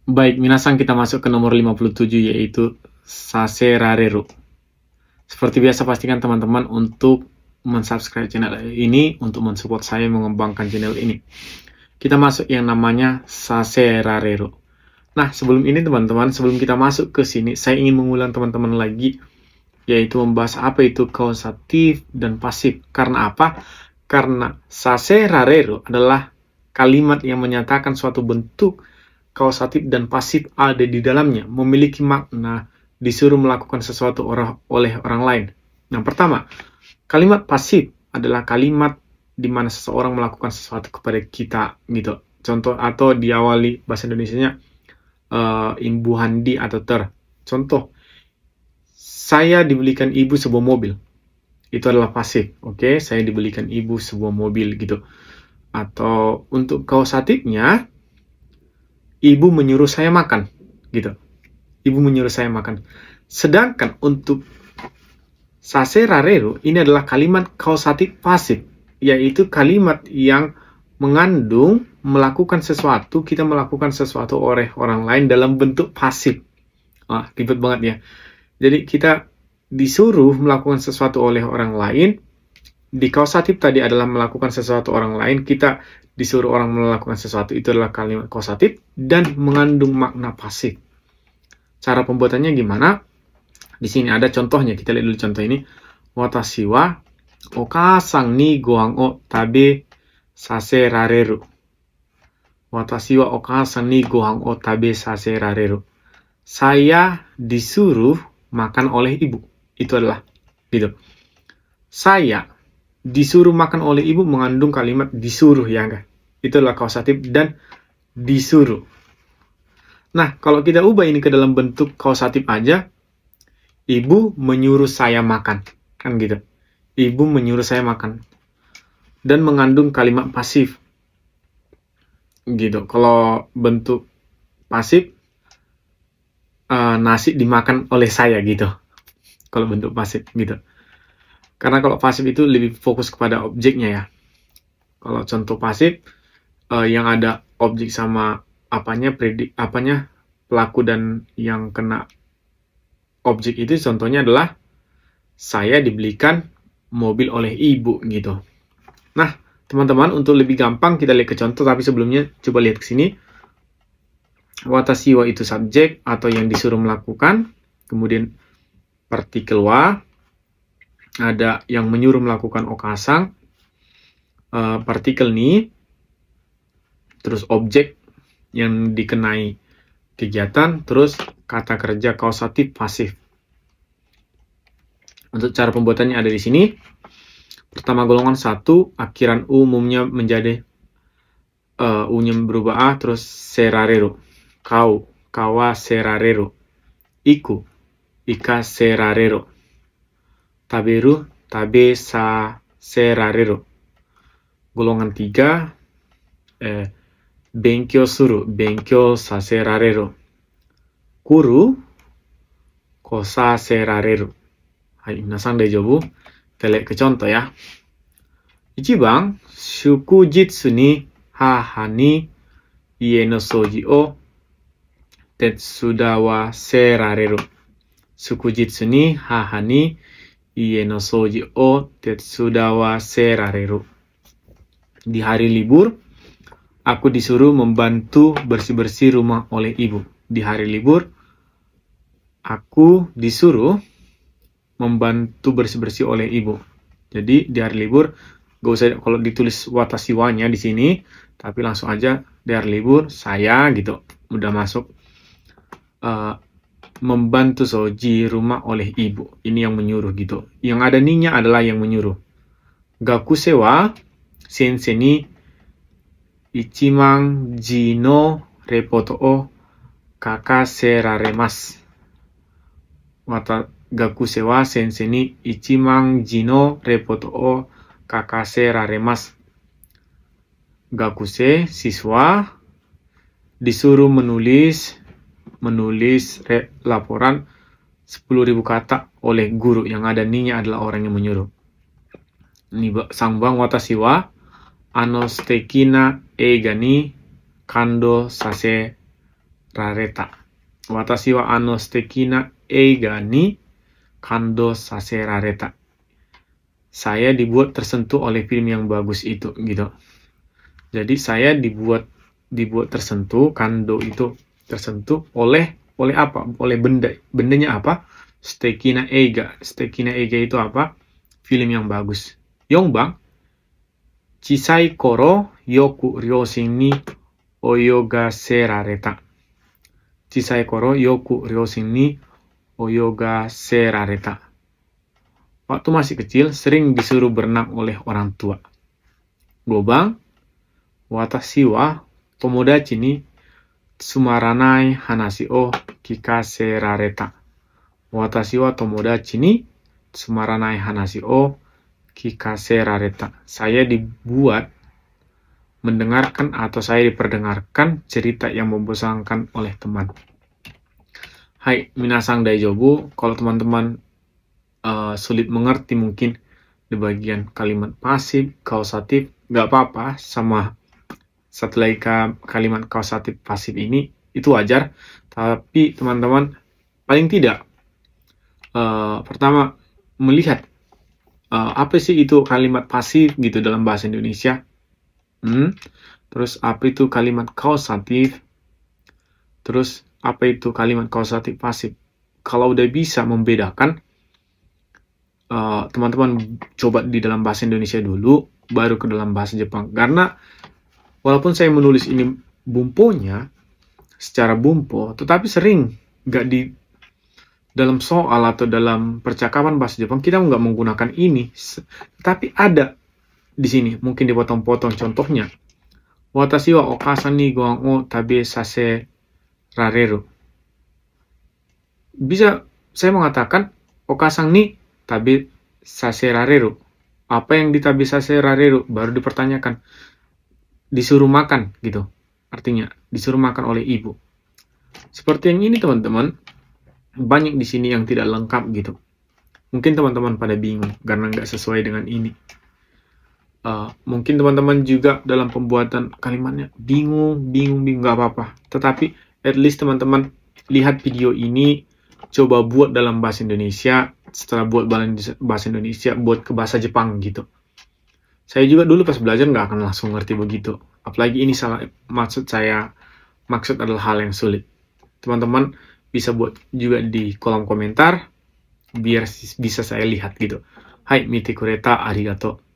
Baik, minasan kita masuk ke nomor 57 yaitu Saserareru. Seperti biasa pastikan teman-teman untuk mensubscribe channel ini untuk mensupport saya mengembangkan channel ini. Kita masuk yang namanya Saserareru. Nah, sebelum ini teman-teman, sebelum kita masuk ke sini, saya ingin mengulang teman-teman lagi yaitu membahas apa itu kausatif dan pasif. Karena apa? Karena Saserareru adalah kalimat yang menyatakan suatu bentuk kausatif dan pasif ada di dalamnya, memiliki makna disuruh melakukan sesuatu oleh orang lain. Yang pertama, kalimat pasif adalah kalimat di mana seseorang melakukan sesuatu kepada kita, gitu. Contoh atau diawali bahasa Indonesianya imbu handi atau ter. Contoh, saya dibelikan ibu sebuah mobil. Itu adalah pasif, oke? Saya dibelikan ibu sebuah mobil, gitu. Atau untuk kausatifnya, ibu menyuruh saya makan, gitu. Ibu menyuruh saya makan. Sedangkan untuk Saserareru, ini adalah kalimat kausatif pasif, yaitu kalimat yang mengandung melakukan sesuatu, kita melakukan sesuatu oleh orang lain dalam bentuk pasif. Ribet banget ya. Jadi kita disuruh melakukan sesuatu oleh orang lain. Di kausatif tadi adalah melakukan sesuatu orang lain, kita disuruh orang melakukan sesuatu, itu adalah kalimat kausatif dan mengandung makna pasif. Cara pembuatannya gimana? Di sini ada contohnya, kita lihat dulu contoh ini. Watashi wa okasan ni gohan o tabe saserareru. Watashi wa okasan ni gohan o tabe saserareru. Saya disuruh makan oleh ibu. Itu adalah gitu. Saya disuruh makan oleh ibu mengandung kalimat disuruh, ya enggak? Itu adalah kausatif dan disuruh. Nah, kalau kita ubah ini ke dalam bentuk kausatif aja, ibu menyuruh saya makan, kan gitu. Ibu menyuruh saya makan dan mengandung kalimat pasif, gitu. Kalau bentuk pasif, nasi dimakan oleh saya, gitu. Kalau bentuk pasif, gitu. Karena kalau pasif itu lebih fokus kepada objeknya ya. Kalau contoh pasif yang ada objek sama pelaku dan yang kena objek itu contohnya adalah saya dibelikan mobil oleh ibu gitu. Nah, teman-teman, untuk lebih gampang kita lihat ke contoh, tapi sebelumnya coba lihat ke sini. Watashi wa itu subjek atau yang disuruh melakukan, kemudian partikel wa, ada yang menyuruh melakukan okasan, partikel ni, terus objek yang dikenai kegiatan, terus kata kerja kausatif pasif. Untuk cara pembuatannya ada di sini. Pertama golongan 1, akhiran umumnya menjadi U-nya berubah A, terus serareru. Kau, kawa serareru. Iku, ika serareru. Taberu, tabe sa serareru. Golongan 3, benkyou suru, benkyou saserareru. Kuru, kosa serareru. Hai, minasan daijoubu? Kita lihat ke contoh ya. Ichiban, shukujitsu ni haha ni ie no soji o tetsuda wa serareru. Shukujitsu ni haha ni ie no soji o tetsuda wa serareru. Di hari libur, aku disuruh membantu bersih-bersih rumah oleh ibu. Di hari libur, aku disuruh membantu bersih-bersih oleh ibu. Jadi di hari libur, gak usah kalau ditulis watashi wa-nya di sini, tapi langsung aja di hari libur saya gitu. Udah masuk membantu soji rumah oleh ibu. Ini yang menyuruh gitu. Yang ada ni-nya adalah yang menyuruh. Gakuse wa sensei ni ichiman ji no repoto o kakaseraremasu. Gakuse wa sensei ni ichiman ji no repoto o kakaseraremasu. Gakuse, siswa, disuruh menulis laporan 10.000 kata oleh guru. Yang ada ni-nya adalah orang yang menyuruh. Sangbang watashi wa suteki na eiga ni kando sase rareta. Watashi wa suteki na eiga ni kando saserareta. Saya dibuat tersentuh oleh film yang bagus itu, gitu. Jadi saya dibuat tersentuh, kando itu tersentuh oleh apa? Oleh benda. Bendanya apa? Suteki na eiga. Suteki na eiga itu apa? Film yang bagus. Yongbang, chisai koro yoku ryoshin ni oyogaserareta. Chisai koro yoku ryoshin ni oyogaserareta. Waktu masih kecil sering disuruh berenang oleh orang tua. Gobang, watashi wa tomodachi ni tsumaranai hanashi o kikaserareta. Watashi wa tomodachi ni tsumaranai hanashi o kikaserareta. Saya dibuat mendengarkan atau saya diperdengarkan cerita yang membosankan oleh teman. Hai, minasang daijoubu. Kalau teman-teman sulit mengerti mungkin di bagian kalimat pasif, kausatif, nggak apa-apa sama satu lagi kalimat kausatif pasif ini, itu wajar. Tapi teman-teman paling tidak pertama melihat apa sih itu kalimat pasif gitu dalam bahasa Indonesia. Terus apa itu kalimat kausatif? Terus apa itu kalimat kausatif pasif? Kalau udah bisa membedakan, teman-teman coba di dalam bahasa Indonesia dulu, baru ke dalam bahasa Jepang. Karena walaupun saya menulis ini bumponya secara bumpo, tetapi sering nggak di dalam soal atau dalam percakapan bahasa Jepang kita nggak menggunakan ini, tapi ada di sini, mungkin dipotong-potong. Contohnya, watashi wa okasan ni gohan o tabe sase rareru. Bisa saya mengatakan okasan ni tabe sase rareru. Apa yang ditabe sase rareru? Baru dipertanyakan. Disuruh makan gitu. Artinya disuruh makan oleh ibu. Seperti yang ini teman-teman, banyak di sini yang tidak lengkap gitu. Mungkin teman-teman pada bingung karena nggak sesuai dengan ini. Mungkin teman-teman juga dalam pembuatan kalimatnya bingung, nggak apa-apa. Tetapi at least teman-teman lihat video ini, coba buat dalam bahasa Indonesia. Setelah buat bahasa Indonesia, buat ke bahasa Jepang gitu. Saya juga dulu pas belajar nggak akan langsung ngerti begitu. Apalagi ini salah, maksud adalah hal yang sulit. Teman-teman bisa buat juga di kolom komentar, biar bisa saya lihat gitu. Hai, mite kureta, arigato.